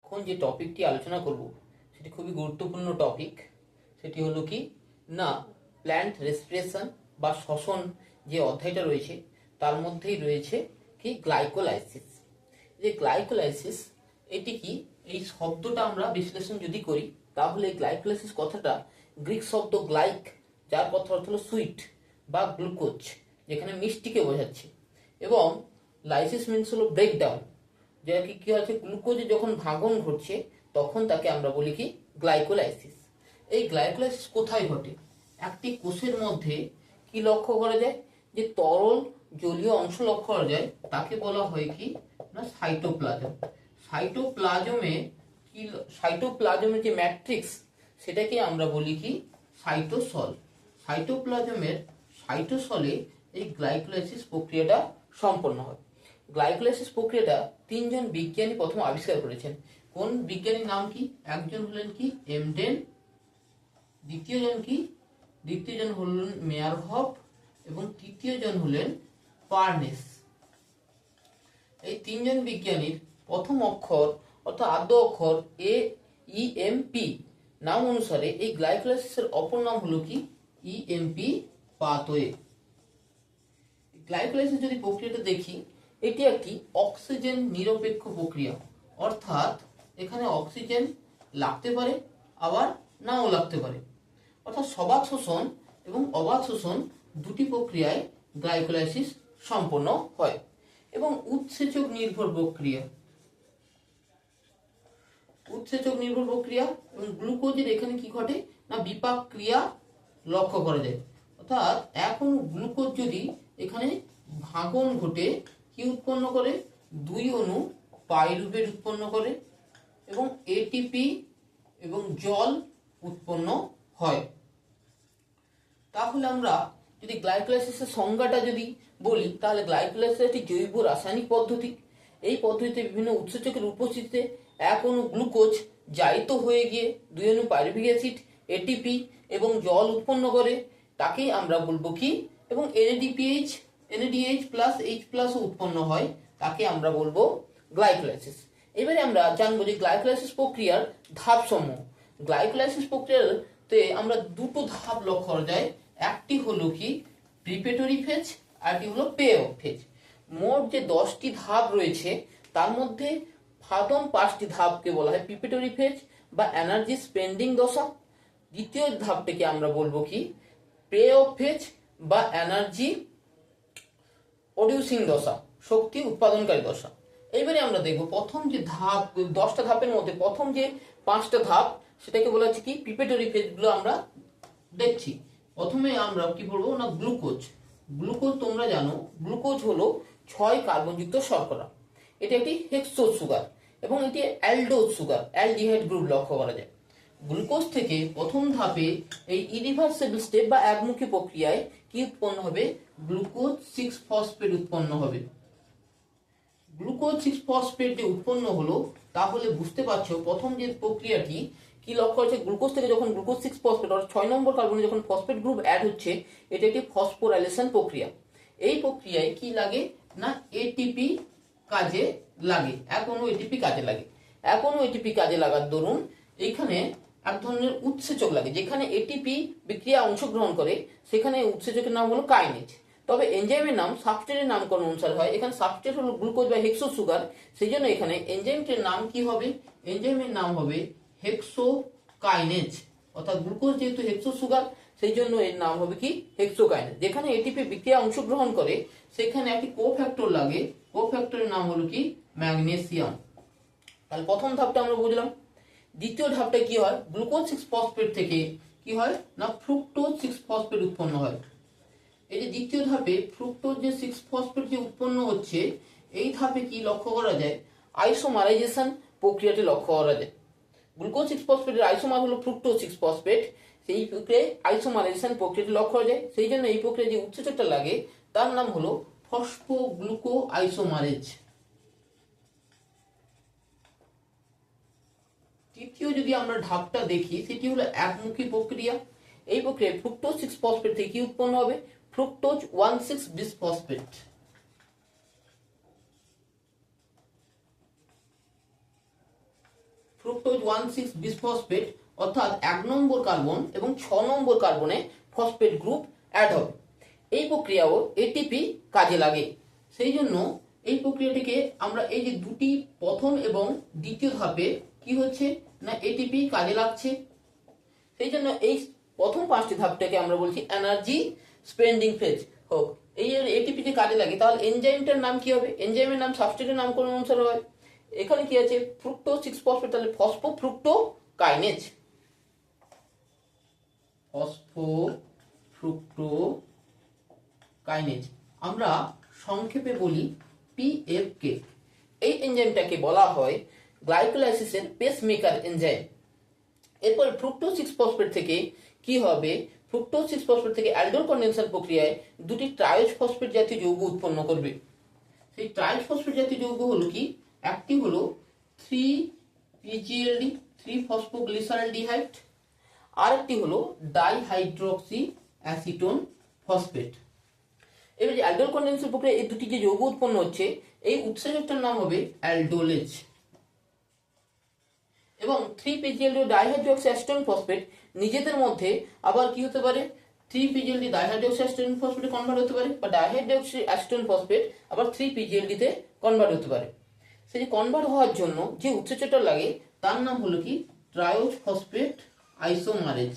এখন যে টপিকটি আলোচনা করব সেটি খুবই গুরুত্বপূর্ণ টপিক। সেটি হলো কি না, প্ল্যান্ট রেসপিরেশন বা শ্বসন যে অধ্যায়টা রয়েছে তার মধ্যেই রয়েছে কি গ্লাইকোলাইসিস। যে গ্লাইকোলাইসিস এটি কি, এই শব্দটা আমরা বিশ্লেষণ যদি করি তাহলে গ্লাইকোলাইসিস কথাটা গ্রিক শব্দ গ্লাইক, যার কথা অর্থ হলো সুইট বা গ্লুকোজ, যেখানে মিষ্টিকে বোঝাচ্ছে, এবং লাইসিস মিনস হলো ব্রেকডাউন, যেটা কি হচ্ছে গ্লুকোজে যখন ভাঙন ঘটছে তখন তাকে আমরা বলি কি গ্লাইকোলাইসিস। এই গ্লাইকোলাইসিস কোথায় ঘটে? একটি কোষের মধ্যে কি লক্ষ্য করা যায়, যে তরল জলীয় অংশ লক্ষ্য করা যায়, তাকে বলা হয় কি না সাইটোপ্লাজম। সাইটোপ্লাজমে কি, সাইটোপ্লাজমের যে ম্যাট্রিক্স সেটাকে আমরা বলি কি সাইটোসল। সাইটোপ্লাজমের সাইটোসলে এই গ্লাইকোলাইসিস প্রক্রিয়াটা সম্পন্ন হয়। গ্লাইকোলাইসিস প্রক্রিয়াটা তিনজন বিজ্ঞানী প্রথম আবিষ্কার করেছেন। কোন বিজ্ঞানীর নাম কি? একজন হলেন কি এমডেন, দ্বিতীয়জন হলেন মেয়ারহফ এবং তৃতীয়জন হলেন পার্নেস। এই তিনজন বিজ্ঞানীর প্রথম অক্ষর অর্থাৎ আদ্য অক্ষর AEMP নাম অনুসারে এই গ্লাইকোলাইসিসের অপর নাম হলো কি EMP পাথওয়ে। গ্লাইকোলাইসিস যদি প্রক্রিয়াটা দেখি, এটি একটি অক্সিজেন নিরপেক্ষ প্রক্রিয়া, অর্থাৎ এখানে অক্সিজেন লাগতে পারে আবার নাও লাগতে পারে, অর্থাৎ সবাত শোষণ এবং অবাত শোষণ দুটি প্রক্রিয়ায় গ্লাইকোলাইসিস সম্পন্ন হয়। এবং উৎসেচক নির্ভর প্রক্রিয়া এবং গ্লুকোজের এখানে কি ঘটে না বিপাক ক্রিয়া লক্ষ্য করা যায়, অর্থাৎ এখন গ্লুকোজ যদি এখানে ভাঙন ঘটে কি উৎপন্ন করে, দুই অণু পাইরুভেট উৎপন্ন করে এবং এটিপি এবং জল উৎপন্ন হয়। তাহলে আমরা যদি গ্লাইকোলাইসিসের সংজ্ঞাটা যদি বলি, তাহলে গ্লাইকোলাইসিস একটি জৈব রাসায়নিক পদ্ধতি। এই পদ্ধতিতে বিভিন্ন উৎসেচকের উপস্থিতিতে এক অণু গ্লুকোজ জারিত হয়ে গিয়ে দুই অণু পাইরুভিক অ্যাসিড এটিপি এবং জল উৎপন্ন করে, তাকেই আমরা বলবো কি, এবং NADH প্লাস H প্লাসও উৎপন্ন হয়, তাকে আমরা বলবো গ্লাইকোলাইসিস। এবারে আমরা জানবো যে গ্লাইকোলাইসিস প্রক্রিয়ার ধাপসমূহ। গ্লাইকোলাইসিস প্রক্রিয়াতে আমরা দুটো ধাপ লক্ষ্য করা যায়, একটি হলো কি প্রিপারেটরি ফেজ, আরটি হলো পে অফ ফেজ। মোট যে 10টি ধাপ রয়েছে তার মধ্যে প্রথম 5টি ধাপকে বলা হয় প্রিপারেটরি ফেজ বা এনার্জি স্পেন্ডিং দশা। দ্বিতীয় ধাপটাকে আমরা বলবো কি পে অফ ফেজ বা এনার্জি প্রডিউসিং দশা, শক্তি উৎপাদনকারী দশা। এবারে আমরা দেখব প্রথম যে ধাপ, 10টা ধাপের মধ্যে প্রথম যে 5টা ধাপ সেটাকে বলা হচ্ছে কি প্রিপারেটরি ফেজ গুলো আমরা দেখছি। প্রথমে আমরা কি বলবো না গ্লুকোজ তোমরা জানো গ্লুকোজ হলো 6 কার্বনযুক্ত শর্করা। এটি একটি হেক্সোজ সুগার এবং এটি অ্যালডোজ সুগার, অ্যালডিহাইড গ্রুপ লক্ষ্য করা যায়। গ্লুকোজ থেকে প্রথম ধাপে এই ইরিভার্সিবল স্টেপ বা একমুখী প্রক্রিয়ায় কি উৎপন্ন হবে, গ্লুকোজ 6 ফসফেট উৎপন্ন হবে। গ্লুকোজ 6 ফসফেট যে উৎপন্ন হলো, তাহলে বুঝতে পারছো প্রথম যে প্রক্রিয়াটি কি লক্ষ্য হচ্ছে, গ্লুকোজ থেকে যখন গ্লুকোজ 6 ফসফেট অর্থাৎ 6 নম্বর কার্বনে যখন ফসফেট গ্রুপ অ্যাড হচ্ছে, এটা একটি ফসফোরাইলেশন প্রক্রিয়া। এই প্রক্রিয়ায় কি লাগে না এটিপি কাজে লাগে, এক অণু এটিপি কাজে লাগে। এক অণু এটিপি কাজে লাগার দরুন এইখানে এক ধরনের উৎসেচক লাগে, যেখানে এটিপি বিক্রিয়া অংশগ্রহণ করে সেখানে উৎসেচকের নাম হলো কাইনেজ। তবে এনজাইমের নাম সাবস্ট্রেটের নামকরণ অনুসারে হয়। এখানে সাবস্ট্রেট হলো গ্লুকোজ বা হেক্সো সুগার, সেই জন্য এখানে এনজাইমটির নাম কি হবে, এনজাইমের নাম হবে হেক্সোকাইনেজ। অর্থাৎ গ্লুকোজ যেহেতু হেক্সো সুগার সেই জন্য এর নাম হবে কি হেক্সোকাইনেজ। যেখানে এটিপি বিক্রিয়া অংশগ্রহণ করে সেখানে একটি কোফ্যাক্টর লাগে, কোফ্যাক্টরের নাম হলো কি ম্যাগনেসিয়াম। তাহলে প্রথম ধাপটা আমরা বুঝলাম। দ্বিতীয় ধাপটা কি হয়, গ্লুকোজ 6 ফসফেট থেকে কি হয় না ফ্রুক্টোজ 6 ফসফেট উৎপন্ন হয়। এই যে দ্বিতীয় ধাপে ফ্রুক্টোজ যে 6 ফসফেট যে উৎপন্ন হচ্ছে, এই ধাপে কি লক্ষ্য করা যায়, আইসোমারাইজেশন প্রক্রিয়াটি লক্ষ্য করা যায়। গ্লুকোজ 6 ফসফেটের আইসোমার হলো ফ্রুক্টোজ 6 ফসফেট, সেই প্রক্রিয়ায় আইসোমারাইজেশন প্রক্রিয়াটি লক্ষ্য করা যায়। সেই জন্য এই প্রক্রিয়ায় যে উৎসেচকটা লাগে তার নাম হলো ফসফোগ্লুকো আইসোমারেজ। তৃতীয় যদি আমরা ধাপটা দেখি, সেটি হলো একমুখী প্রক্রিয়া। এই প্রক্রিয়ায় ফ্রুক্টোজ 6 ফসফেট থেকে কি উৎপন্ন হবে, ফ্রুক্টোজ 1,6 বিসফসফেট। ফ্রুক্টোজ 1,6 বিসফসফেট অর্থাৎ 1 নম্বর কার্বন এবং 6 নম্বর কার্বনে ফসফেট গ্রুপ অ্যাড হবে। এই প্রক্রিয়াও এটিপি কাজে লাগে। সেই জন্য এই প্রক্রিয়াটিকে আমরা এই যে দুটি প্রথম এবং দ্বিতীয় ধাপে কি হচ্ছে না এটিপি কাজে লাগছে। সেই জন্য এই প্রথম 5টি ধাপটাকে আমরা বলছি এনার্জি স্পেন্ডিং ফেজ হোক। এই এটিপি তে কাজে লাগে তাহলে এনজাইমটার নাম কি হবে? এনজাইমের নাম সাবস্ট্রেটের নামকরণ অনুসারে হয়। এখানে কি আছে ফ্রুক্টো 6 ফসফেট, তাহলে ফসফোফ্রুক্টোকাইনেজ। ফসফোফ্রুক্টোকাইনেজ আমরা সংক্ষেপে বলি পিএফকে। এই এনজাইমটাকে বলা হয় গ্লাইকোলাইসিসের পেসমেকার এনজাইম। এরপর ফ্রুক্টোজ 6 ফসফেট থেকে কি হবে? ফ্রুক্টোজ 6 ফসফেট থেকে অ্যালডোল কনডেনসার প্রক্রিয়ায় দুটি ট্রায়োজ ফসফেট জাতীয় যৌগ উৎপন্ন করবে। সেই ট্রায়োজ ফসফেট জাতীয় যৌগ হলো কি? একটি হলো 3-PGLD 3 ফসফোগ্লিসারলডিহাইড, আর একটি হলো ডাইহাইড্রোক্সি অ্যাসিটোন ফসফেট। এবার যে অ্যালডোল কনডেনসার প্রক্রিয়ায় এই দুটি যে যৌগ উৎপন্ন হচ্ছে এই উৎসেচকটার নাম হবে অ্যালডোলেজ। এবং 3-PGLD ডাইহাইড্রোক্সি অ্যাসিটোন ফসফেট নিজেদের মধ্যে আবার কি হতে পারে? 3-PGLD ডাইহাইড্রোক্সি অ্যাসিটোন ফসফেটে কনভার্ট হতে পারে, বা ডাইহাইড্রোক্সি অ্যাসিটোন ফসফেট আবার 3-PGLD তে কনভার্ট হতে পারে। সেই যে কনভার্ট হওয়ার জন্য যে উৎসেচকটা লাগে তার নাম হলো কি? ট্রায়োজ ফসফেট আইসোমারেজ।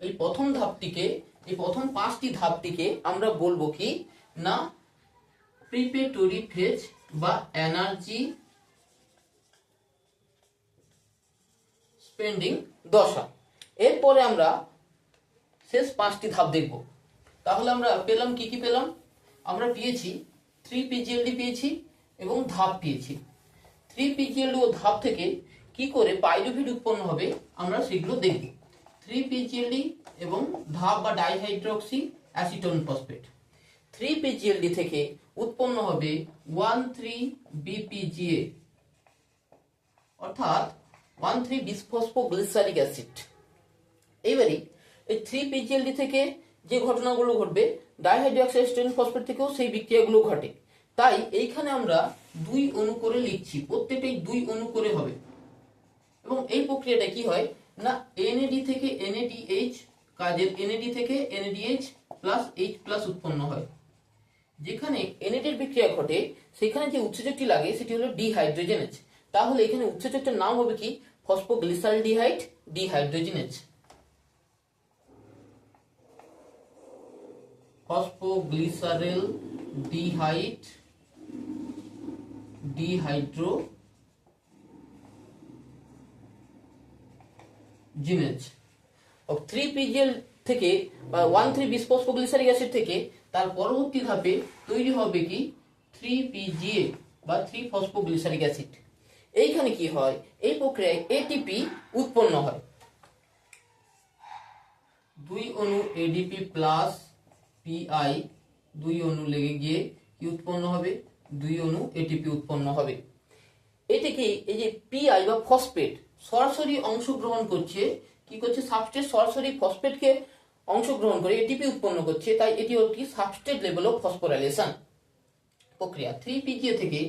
এই প্রথম 5টি ধাপটিকে আমরা বলবো কি না প্রিপেটরি ফেজ বা এনার্জি স্পেন্ডিং দশা। এরপরে আমরা শেষ 5টি ধাপ দেখব। তাহলে আমরা পেলাম কি কি পেলাম? আমরা পেয়েছি 3-PGLD পেয়েছি এবং ধাপ পেয়েছি। 3-PGLD ও ধাপ থেকে কি করে পাইরুভেট উৎপন্ন হবে আমরা সেগুলো দেখব। 3-PGLD এবং ধাপ বা ডাইহাইড্রোক্সি অ্যাসিটোন ফসফেট। 3-PGLD থেকে উৎপন্ন হবে 1,3-BPGA অর্থাৎ 1,3-বিসফসফোগ্লিসারিক অ্যাসিড। এইবারে এই 3-PGLD থেকে যে ঘটনাগুলো ঘটবে ডাইহাইড্রোক্সি অ্যাসিটোন ফসফেট থেকেও সেই বিক্রিয়াগুলো ঘটে। তাই এইখানে আমরা 2 অণু করে লিখছি, প্রত্যেকটাই 2 অণু করে হবে। এবং এই প্রক্রিয়াটা কি হয় না NAD থেকে NADH, কাজের NAD থেকে NADH প্লাস H প্লাস উৎপন্ন হয়। যেখানে NAD এর বিক্রিয়া ঘটে সেখানে যে উৎসেচকটি লাগে সেটি হলো ডিহাইড্রোজেনেজ। তাহলে এখানে উৎসেচকটার নাম হবে কি? ফসফোগ্লিসারলডিহাইড ডিহাইড্রোজেনেজ। ফসফোগ্লিসারলডিহাইড ডিহাইড্রোজেনেজ। 3-PGL থেকে বা 1,3-বিসফসফোগ্লিসারিক অ্যাসিড থেকে তার পরবর্তী ধাপে তৈরি হবে কি? 3-PGA বা 3-ফসফোগ্লিসারিক অ্যাসিড। এইখানে কি হয়? এই প্রক্রিয়ায় এটিপি উৎপন্ন হয়। 2 অণু এডিপি প্লাস পিআই 2 অণু লেগে গিয়ে কি উৎপন্ন হবে? 2 অণু এটিপি উৎপন্ন হবে। এটি কি এই যে পিআই বা ফসফেট সরাসরি অংশগ্রহণ করছে, কি করছে? সাবস্ট্রেট সরাসরি ফসফেটকে অংশগ্রহণ করে এটিপি উৎপন্ন করছে, তাই এটি একটি সাবস্ট্রেট লেভেল অফ ফসফোরাইলেশন প্রক্রিয়া। 3-PGA থেকে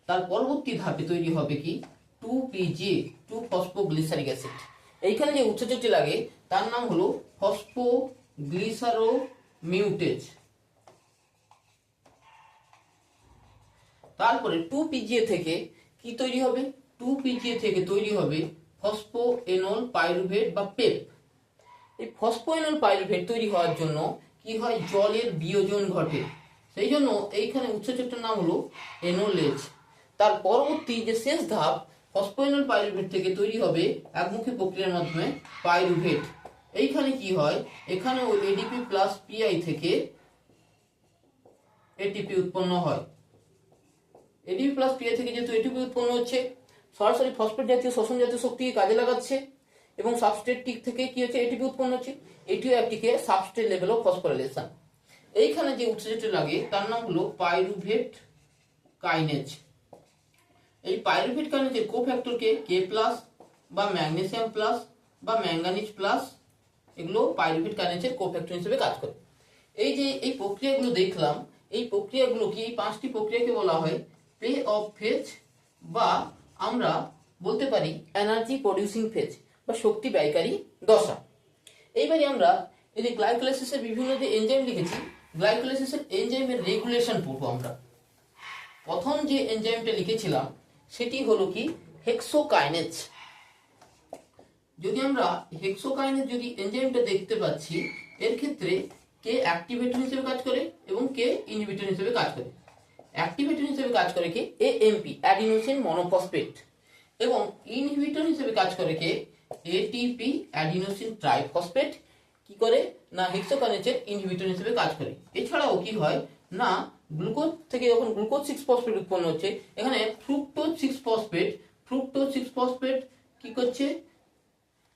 তার পরবর্তী ধাপে তৈরি হবে কি? 2-PGA 2-ফসফোগ্লিসারিক acid. এইখানে যে উৎসেচকটি লাগে তার নাম হলো ফসফোগ্লিসারোমিউটেজ। তারপরে 2-PGA থেকে কি তৈরি হবে? 2-PGA থেকে তৈরি হবে ফসফোএনল পাইরুভেট বা পেপ। এই ফসফোএনল পাইরুভেট তৈরি হওয়ার জন্য কি হয়? জলের বিয়োজন ঘটে। সেই জন্য এইখানে উৎসেচকটার নাম হলো এনোলেজ। তার পরবর্তী যে শেষ ধাপ ফসফোএনল পাইরুভেট থেকে তৈরি হবে একমুখী প্রক্রিয়ার মাধ্যমে পাইরুভেট। এইখানে কি হয়? এখানে ওই এডিপি প্লাস পিআই থেকে এটিপি উৎপন্ন হয়। এডিপি প্লাস পিআই থেকে যেহেতু এটিপি উৎপন্ন হচ্ছে সরাসরি ফসফেট জাতীয় শোষণ জাতীয় শক্তিকে কাজে লাগাচ্ছে এবং সাবস্ট্রেট থেকে কি হচ্ছে? এটিপি উৎপন্ন হচ্ছে। এটিও একটিকে সাবস্ট্রেট লেভেল অফ ফসফোরাইলেশন। এইখানে যে উৎসেচকটি লাগে তার নাম হলো পাইরুভেট কাইনেজ। এই পাইরুভেট কাইনেজের কোফ্যাক্টরকে K+ বা ম্যাগনেসিয়াম প্লাস বা ম্যাঙ্গানিজ প্লাস, এগুলো পাইরুভেট কাইনেজের কোফ্যাক্টর হিসেবে কাজ করে। এই যে এই প্রক্রিয়াগুলো দেখলাম, এই প্রক্রিয়াগুলো কি, এই 5টি প্রক্রিয়াকে বলা হয় প্লে অফ ফেজ, বা আমরা বলতে পারি এনার্জি প্রডিউসিং ফেজ বা শক্তি ব্যয়কারী দশা। এইবারে আমরা এই যে গ্লাইকোলাইসিসের বিভিন্ন যে এনজাইম লিখেছি, গ্লাইকোলাইসিসের এনজাইমের রেগুলেশন পড়বো আমরা। প্রথম যে এনজাইমটা লিখেছিলাম সেটি হলো কি হেক্সোকাইনেজ। যদি আমরা হেক্সোকাইনেজ যদি এনজাইমটা দেখতে পাচ্ছি, এর ক্ষেত্রে কে অ্যাক্টিভেটর হিসেবে কাজ করে এবং কে ইনহিবিটর হিসেবে কাজ করে। অ্যাক্টিভেটর হিসেবে কাজ করে কে এএমপি অ্যাডিনোসিন মনোফসফেট, এবং ইনহিবিটর হিসেবে কাজ করে কে এটিপি অ্যাডিনোসিন ট্রাইফসফেট। কি করে না হেক্সোকাইনেজের ইনহিবিটর হিসেবে কাজ করে। এছাড়াও কি হয় না গ্লুকোজ থেকে যখন গ্লুকোজ 6 ফসফেট উৎপন্ন হচ্ছে, এখানে ফ্রুক্টোজ 6 ফসফেট কি করছে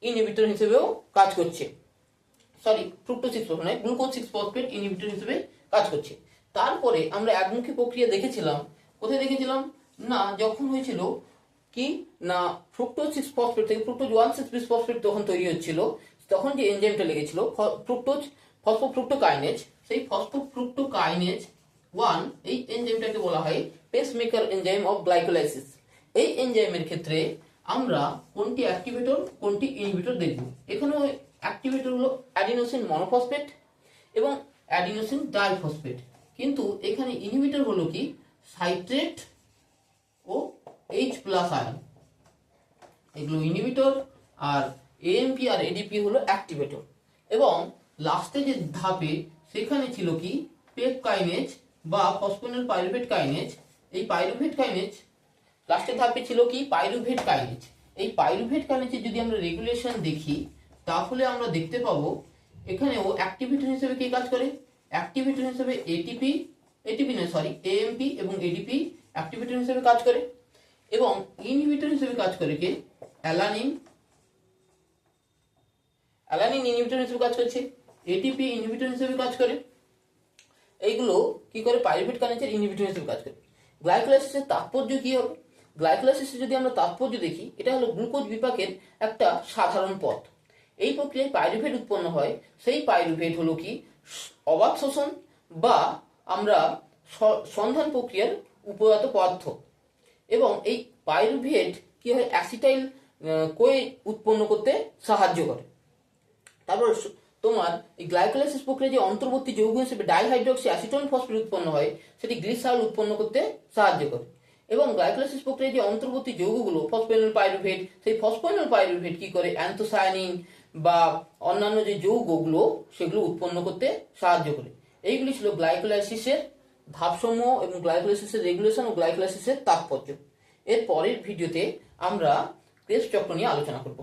ইনহিবিটর হিসেবেও কাজ করছে। সরি, ফ্রুক্টোজ 6 ফসফেট নয়, গ্লুকোজ 6 ফসফেট ইনহিবিটর হিসেবে কাজ করছে। তারপরে আমরা একমুখী প্রক্রিয়া দেখেছিলাম, কোথায় দেখেছিলাম না যখন হয়েছিল কি না ফ্রুক্টোজ 6 ফসফেট থেকে ফ্রুক্টোজ 1,6 ফসফেট তখন তৈরি হচ্ছিল, তখন যে এনজাইমটা লেগেছিল ফ্রুক্টোজ ফসফোফ্রুক্টোকাইনেজ, সেই ফসফোফ্রুক্টোকাইনেজ 1 এই এনজাইমটাকে বলা হয় পেসমেকার এনজাইম অফ গ্লাইকোলাইসিস। এই এনজাইমের ক্ষেত্রে আমরা কোনটি অ্যাক্টিভেটর কোনটি ইনহিবিটর দেখব। এখানে অ্যাক্টিভেটর হলো অ্যাডিনোসিন মনোফসফেট এবং অ্যাডিনোসিন ডাইফসফেট, কিন্তু এখানে ইনহিবিটর হলো কি সাইট্রেট ও H+ আয়ন, এগুলো ইনহিবিটর, আর এএমপি আর এডিপি হলো অ্যাক্টিভেটর। এবং লাস্টে যে ধাপে সেখানে ছিল কি পেপ কাইনেজ বা ফসফোনিল পাইরুভেট কাইনেজ। এই পাইরুভেট কাইনেজ লাস্টের ধাপে ছিল কি পাইরুভেট কাইনেজ। এই পাইরুভেট কাইনেজের যদি আমরা রেগুলেশন দেখি, তাহলে আমরা দেখতে পাবো এখানেও অ্যাক্টিভেটর হিসেবে কি কাজ করে, অ্যাক্টিভেটর হিসেবে এএমপি এবং এডিপি অ্যাক্টিভেটর হিসেবে কাজ করে, এবং ইনহিবিটর হিসেবে কাজ করে কে অ্যালানিন ইনহিবিটর হিসেবে কাজ করছে, এটিপি ইনহিবিটর হিসেবে কাজ করে। এইগুলো কি করে পাইরুভেট কাইনেজের ইনহিবিটর হিসেবে কাজ করে। গ্লাইকোলাইসিসের তাৎপর্য কি হবে, গ্লাইকোলাইসিসের যদি আমরা তাৎপর্য দেখি, এটা হলো গ্লুকোজ বিপাকের একটা সাধারণ পথ। এই প্রক্রিয়ায় পাইরুভেট উৎপন্ন হয়, সেই পাইরুভেট হলো কি অবাত শোষণ বা আমরা সন্ধান প্রক্রিয়ার উপজাত পদার্থ, এবং এই পাইরুভেট কি হয় অ্যাসিটাইল কোয়ে উৎপন্ন করতে সাহায্য করে। তারপর তোমার এই গ্লাইকোলাইসিস প্রক্রিয়া যে অন্তর্বর্তী যৌগ হিসেবে ডাইহাইড্রক্সি অ্যাসিটোন ফসফেট উৎপন্ন হয়, সেটি গ্লিসারল উৎপন্ন করতে সাহায্য করে। এবং গ্লাইকোলাইসিস প্রক্রিয়া যে অন্তর্বর্তী যৌগগুলো ফসফোনিল পাইরুভেট, সেই ফসফোনিল পাইরুভেট কি করে অ্যান্থোসায়ানিন বা অন্যান্য যে যৌগগুলো সেগুলো উৎপন্ন করতে সাহায্য করে। এইগুলি ছিল গ্লাইকোলাইসিসের ধাপসমূহ এবং গ্লাইকোলাইসিসের রেগুলেশন ও গ্লাইকোলাইসিসের তাৎপর্য। এর পরের ভিডিওতে আমরা ক্রেবস চক্র নিয়ে আলোচনা করব।